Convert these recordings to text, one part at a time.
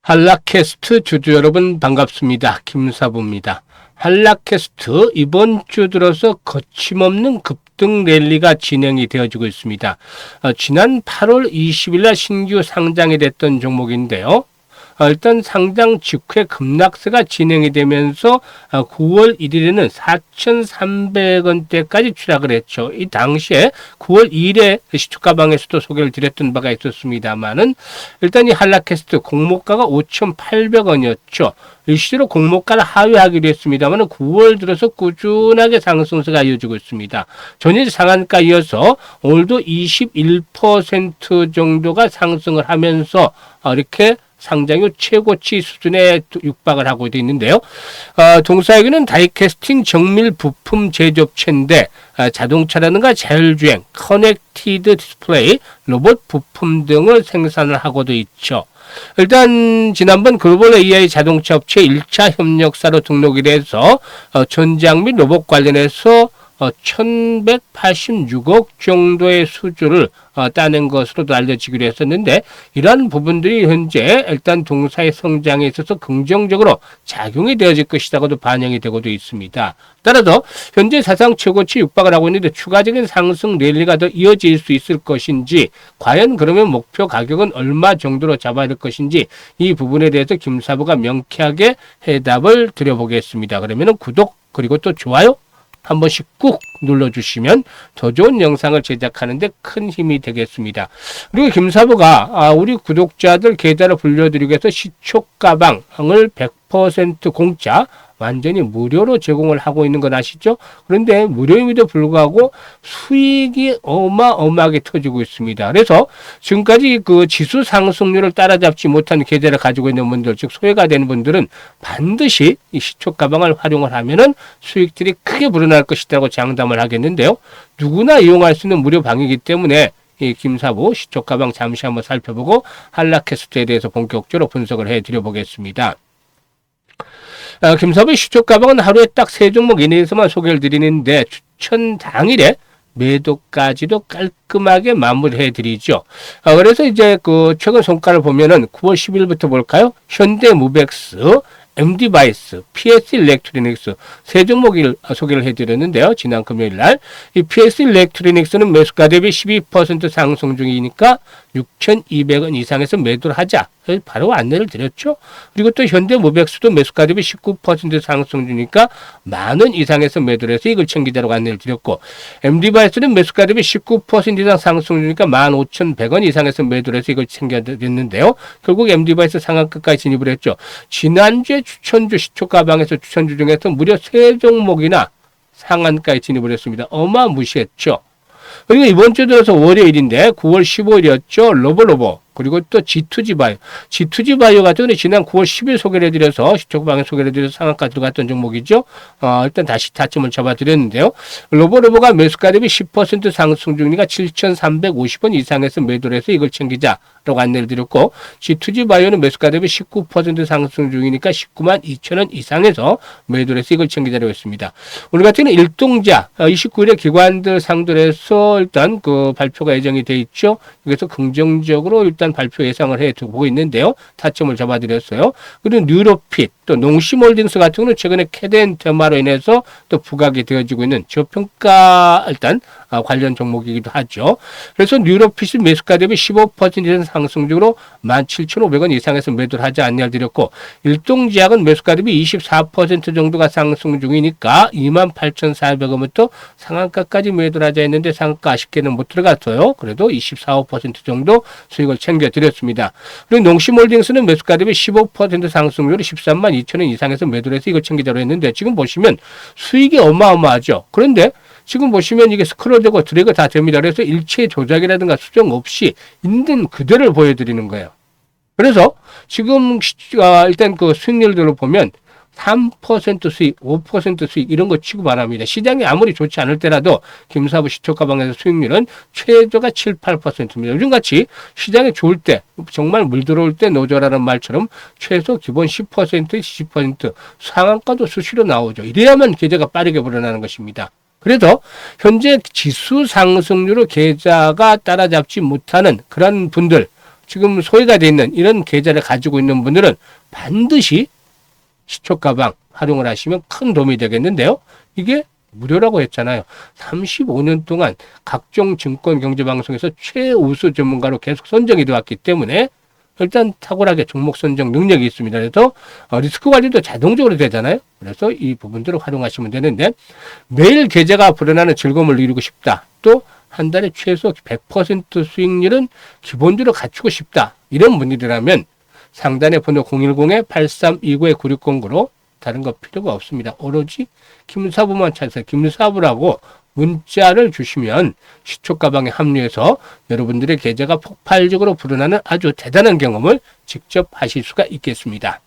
한락캐스트 주주 여러분 반갑습니다. 김사부입니다. 한락캐스트 이번 주 들어서 거침없는 급등 랠리가 진행이 되어지고 있습니다. 지난 8월 20일 날 신규 상장이 됐던 종목인데요. 일단 상장 직후에 급락세가 진행이 되면서 9월 1일에는 4,300원대까지 추락을 했죠. 이 당시에 9월 2일에 시초가방에서도 소개를 드렸던 바가 있었습니다만은 일단 이 한락캐스트 공모가가 5,800원이었죠. 일시로 공모가를 하회하기로 했습니다만 9월 들어서 꾸준하게 상승세가 이어지고 있습니다. 전일 상한가 이어서 오늘도 21% 정도가 상승을 하면서 이렇게 상장후 최고치 수준에 육박을 하고 있는데요. 동사에게는 다이캐스팅 정밀 부품 제조업체인데 자동차라든가 자율주행, 커넥티드 디스플레이, 로봇 부품 등을 생산을 하고도 있죠. 일단 지난번 글로벌 AI 자동차 업체 1차 협력사로 등록이 돼서 전장 및 로봇 관련해서 1186억 정도의 수주를 따낸 것으로도 알려지기로 했었는데 이러한 부분들이 현재 일단 동사의 성장에 있어서 긍정적으로 작용이 되어질 것이라고도 반영이 되고도 있습니다. 따라서 현재 사상 최고치 육박을 하고 있는데 추가적인 상승 랠리가 더 이어질 수 있을 것인지 과연 그러면 목표 가격은 얼마 정도로 잡아야 될 것인지 이 부분에 대해서 김사부가 명쾌하게 해답을 드려보겠습니다. 그러면 구독 그리고 또 좋아요 한 번씩 꾹 눌러주시면 더 좋은 영상을 제작하는데 큰 힘이 되겠습니다. 그리고 김사부가 우리 구독자들 계좌를 불려드리기 위해서 시초가방을 100% 공짜 완전히 무료로 제공을 하고 있는 건 아시죠? 그런데 무료임에도 불구하고 수익이 어마어마하게 터지고 있습니다. 그래서 지금까지 그 지수 상승률을 따라잡지 못한 계좌를 가지고 있는 분들, 즉 소외가 되는 분들은 반드시 이 시초 가방을 활용을 하면은 수익들이 크게 불어날 것이라고 장담을 하겠는데요. 누구나 이용할 수 있는 무료 방이기 때문에 이 김사부 시초 가방 잠시 한번 살펴보고 한락캐스트에 대해서 본격적으로 분석을 해드려 보겠습니다. 김사부의 시초가방은 하루에 딱 3종목 이내에서만 소개를 드리는데 추천 당일에 매도까지도 깔끔하게 마무리해 드리죠. 그래서 이제 그 최근 성과를 보면은 9월 10일부터 볼까요? 현대무벡스, MD바이스, PS 일렉트로닉스 3종목을 소개를 해드렸는데요. 지난 금요일 날 이 PS 일렉트로닉스는 매수가 대비 12% 상승 중이니까 6,200원 이상에서 매도를 하자. 바로 안내를 드렸죠. 그리고 또 현대무벡스도 매수가 대비 19% 상승 중이니까 10,000원 이상에서 매도를 해서 이걸 챙기자라고 안내를 드렸고 MD바이스는 매수가 대비 19% 이상 상승 중이니까 15,100원 이상에서 매도를 해서 이걸 챙겨드렸는데요. 결국 MD바이스 상한가까지 진입을 했죠. 지난주에 추천주 시초가방에서 추천주 중에서 무려 3종목이나 상한가에 진입을 했습니다. 어마무시했죠. 그리고 이번 주 들어서 월요일인데 9월 15일이었죠. 로보로보 그리고 또 G2G바이오. G2G바이오 같은 경우는 지난 9월 10일 소개를 해드려서 시초가방에 소개를 해드려서 상한가 들어갔던 종목이죠. 일단 다시 타점을 잡아드렸는데요. 로보로보가 매수가 대비 10% 상승 중이니까 7,350원 이상에서 매도를 해서 이걸 챙기자라고 안내를 드렸고 G2G바이오는 매수가 대비 19% 상승 중이니까 192,000원 이상에서 매도를 해서 이걸 챙기자라고 했습니다. 오늘 같은 경우는 일동자 29일에 기관들 상대로 해서 일단 그 발표가 예정이 돼 있죠. 그래서 긍정적으로 일단 발표 예상을 해두고 있는데요. 타점을 잡아드렸어요. 그리고 뉴로핏, 또 농심홀딩스 같은 경우는 최근에 캐덴 테마로 인해서 또 부각이 되어지고 있는 저평가 일단 관련 종목이기도 하죠. 그래서 뉴로핏이 매수가 대비 15% 이상 상승 중으로 17,500원 이상에서 매도를 하지 않냐를 드렸고 일동제약은 매수가 대비 24% 정도가 상승 중이니까 28,400원부터 상한가까지 매도를 하자 했는데 상한가 아쉽게는 못 들어갔어요. 그래도 24, 5% 정도 수익을 챙겨드렸습니다. 그리고 농심홀딩스는 매수가 대비 15% 상승률이 132,000원 이상에서 매도를 해서 이걸 챙기자로 했는데 지금 보시면 수익이 어마어마하죠. 그런데 지금 보시면 이게 스크롤되고 드래그 다 됩니다. 그래서 일체 조작이라든가 수정 없이 있는 그대로를 보여드리는 거예요. 그래서 지금 일단 그 수익률들을 보면 3% 수익, 5% 수익 이런 거 치고 말합니다. 시장이 아무리 좋지 않을 때라도 김사부 시초가방에서 수익률은 최저가 7, 8%입니다. 요즘같이 시장이 좋을 때 정말 물 들어올 때 노조라는 말처럼 최소 기본 10%, 20% 상한가도 수시로 나오죠. 이래야만 계좌가 빠르게 불어나는 것입니다. 그래서 현재 지수 상승률을 계좌가 따라잡지 못하는 그런 분들 지금 소외가 돼 있는 이런 계좌를 가지고 있는 분들은 반드시 시초가방 활용을 하시면 큰 도움이 되겠는데요. 이게 무료라고 했잖아요. 35년 동안 각종 증권 경제 방송에서 최우수 전문가로 계속 선정이 되었기 때문에 일단 탁월하게 종목 선정 능력이 있습니다. 그래서 리스크 관리도 자동적으로 되잖아요. 그래서 이 부분들을 활용하시면 되는데, 매일 계좌가 불어나는 즐거움을 누리고 싶다. 또 한 달에 최소 100% 수익률은 기본적으로 갖추고 싶다. 이런 분들이라면 상단의 번호 010-8329-9609로 다른 거 필요가 없습니다. 오로지 김사부만 찾아서 김사부라고 문자를 주시면 시초가방에 합류해서 여러분들의 계좌가 폭발적으로 불어나는 아주 대단한 경험을 직접 하실 수가 있겠습니다.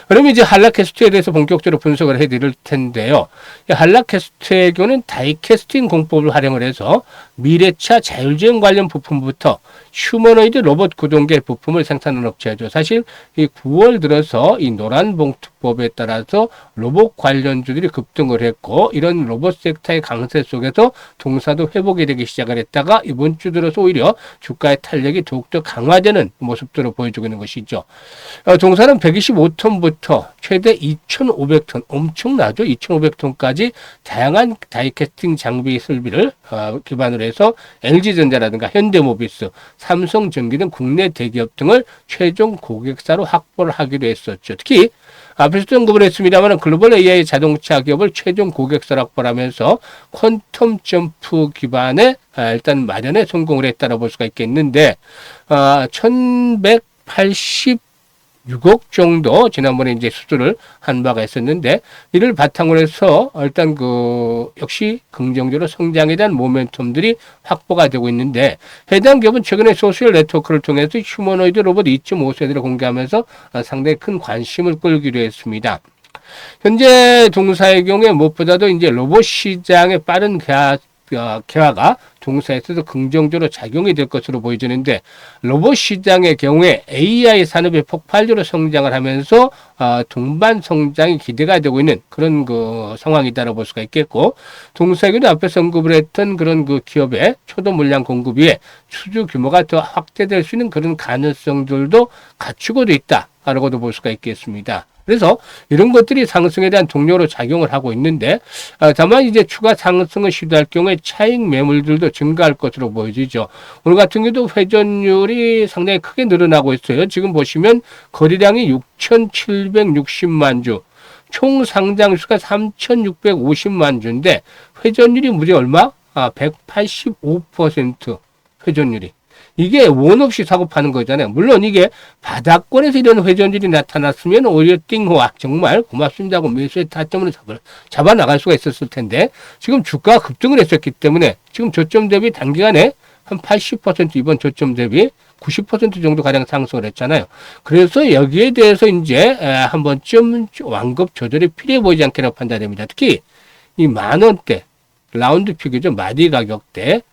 그럼 이제 한라캐스트에 대해서 본격적으로 분석을 해드릴 텐데요. 한라캐스트의 경우는 다이캐스팅 공법을 활용을 해서 미래차 자율주행 관련 부품부터 휴머노이드 로봇 구동계 부품을 생산하는 업체죠. 사실 이 9월 들어서 이 노란 봉투법에 따라서 로봇 관련주들이 급등을 했고, 이런 로봇 섹터의 강세 속에서 동사도 회복이 되기 시작을 했다가 이번 주 들어서 오히려 주가의 탄력이 더욱더 강화되는 모습들을 보여주고 있는 것이죠. 동사는 125톤부터 최대 2,500톤, 엄청나죠? 2,500톤까지 다양한 다이캐스팅 장비 설비를 기반으로 해서 LG전자라든가 현대모비스, 삼성전기 등 국내 대기업 등을 최종 고객사로 확보를 하기로 했었죠. 특히 앞에서도 언급을 했습니다만 글로벌 AI 자동차 기업을 최종 고객사로 확보를 하면서 퀀텀 점프 기반의 일단 마련에 성공을 했다고 볼 수가 있겠는데, 1186억 정도 지난번에 이제 수주를 한 바가 있었는데, 이를 바탕으로 해서 일단 역시 긍정적으로 성장에 대한 모멘텀들이 확보가 되고 있는데, 해당 기업은 최근에 소셜 네트워크를 통해서 휴머노이드 로봇 2.5세대를 공개하면서 상당히 큰 관심을 끌기로 했습니다. 현재 동사의 경우에 무엇보다도 이제 로봇 시장의 빠른 개화가 동사에 있어서 긍정적으로 작용이 될 것으로 보여지는데, 로봇 시장의 경우에 AI 산업이 폭발적으로 성장을 하면서 동반 성장이 기대가 되고 있는 그런 상황이다라고 볼 수가 있겠고, 동사에는 앞에서 언급을 했던 그런 기업의 초도 물량 공급 위에 수주 규모가 더 확대될 수 있는 그런 가능성들도 갖추고도 있다라고도 볼 수가 있겠습니다. 그래서 이런 것들이 상승에 대한 동력으로 작용을 하고 있는데, 다만 이제 추가 상승을 시도할 경우에 차익 매물들도 증가할 것으로 보여지죠. 오늘 같은 경우도 회전율이 상당히 크게 늘어나고 있어요. 지금 보시면 거래량이 6,760만 주, 총 상장수가 3,650만 주인데 회전율이 무려 얼마? 185% 회전율이. 이게 원 없이 사고 파는 거잖아요. 물론 이게 바닥권에서 이런 회전율이 나타났으면 오히려 띵호와 정말 고맙습니다 하고 매수의 타점으로 잡아 나갈 수가 있었을 텐데, 지금 주가가 급등을 했었기 때문에 지금 저점 대비 단기간에 한 80% 이번 저점 대비 90% 정도 가량 상승을 했잖아요. 그래서 여기에 대해서 이제 한 번쯤 완급 조절이 필요해 보이지 않게라고 판단됩니다. 특히 이 10,000원대 라운드 픽이죠. 마디 가격대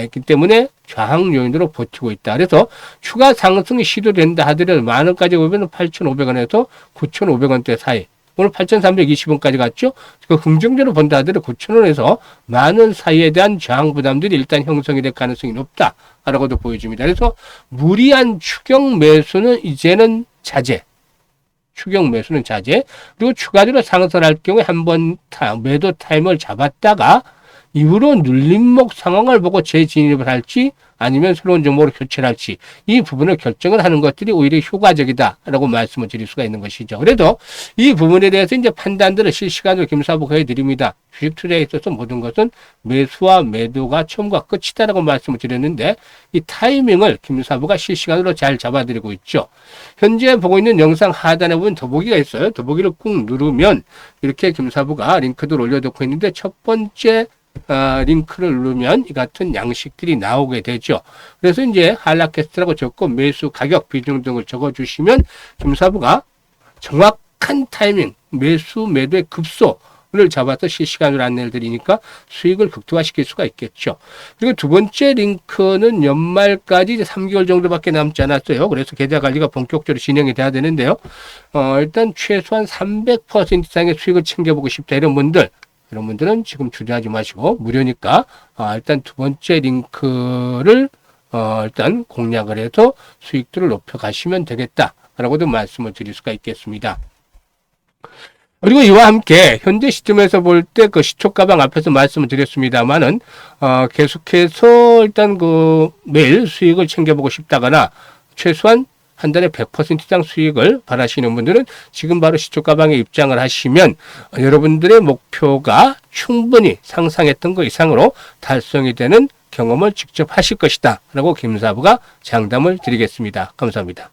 있기 때문에 저항 요인으로 버티고 있다. 그래서 추가 상승이 시도된다 하더라도 10,000원까지 오면 8,500원에서 9,500원대 사이. 오늘 8,320원까지 갔죠. 그 긍정적으로 본다 하더라도 9,000원에서 10,000원 사이에 대한 저항 부담들이 일단 형성이 될 가능성이 높다라고도 보여집니다. 그래서 무리한 추격 매수는 이제는 자제. 추격 매수는 자제. 그리고 추가적으로 상승할 경우에 한번 매도 타임을 잡았다가 이후로 눌림목 상황을 보고 재진입을 할지 아니면 새로운 종목으로 교체를 할지, 이 부분을 결정을 하는 것들이 오히려 효과적이다라고 말씀을 드릴 수가 있는 것이죠. 그래도 이 부분에 대해서 이제 판단들을 실시간으로 김사부가 해드립니다. 주식 투자에 있어서 모든 것은 매수와 매도가 처음과 끝이다라고 말씀을 드렸는데, 이 타이밍을 김사부가 실시간으로 잘 잡아드리고 있죠. 현재 보고 있는 영상 하단에 보면 더보기가 있어요. 더보기를 꾹 누르면 이렇게 김사부가 링크도 올려놓고 있는데, 첫 번째 링크를 누르면 이 같은 양식들이 나오게 되죠. 그래서 이제 한라캐스트라고 적고 매수 가격 비중 등을 적어주시면 김사부가 정확한 타이밍 매수 매도의 급소를 잡아서 실시간으로 안내를 드리니까 수익을 극대화시킬 수가 있겠죠. 그리고 두 번째 링크는 연말까지 이제 3개월 정도밖에 남지 않았어요. 그래서 계좌 관리가 본격적으로 진행이 돼야 되는데요. 일단 최소한 300% 이상의 수익을 챙겨보고 싶다 이런 분들, 여러분들은 지금 주저하지 마시고 무료니까 일단 두 번째 링크를 일단 공략을 해서 수익들을 높여가시면 되겠다라고도 말씀을 드릴 수가 있겠습니다. 그리고 이와 함께 현재 시점에서 볼 때 그 시초가방 앞에서 말씀을 드렸습니다만은 계속해서 일단 그 매일 수익을 챙겨보고 싶다거나 최소한 한 달에 100% 이상 수익을 바라시는 분들은 지금 바로 시초가방에 입장을 하시면 여러분들의 목표가 충분히 상상했던 것 이상으로 달성이 되는 경험을 직접 하실 것이다 라고 김사부가 장담을 드리겠습니다. 감사합니다.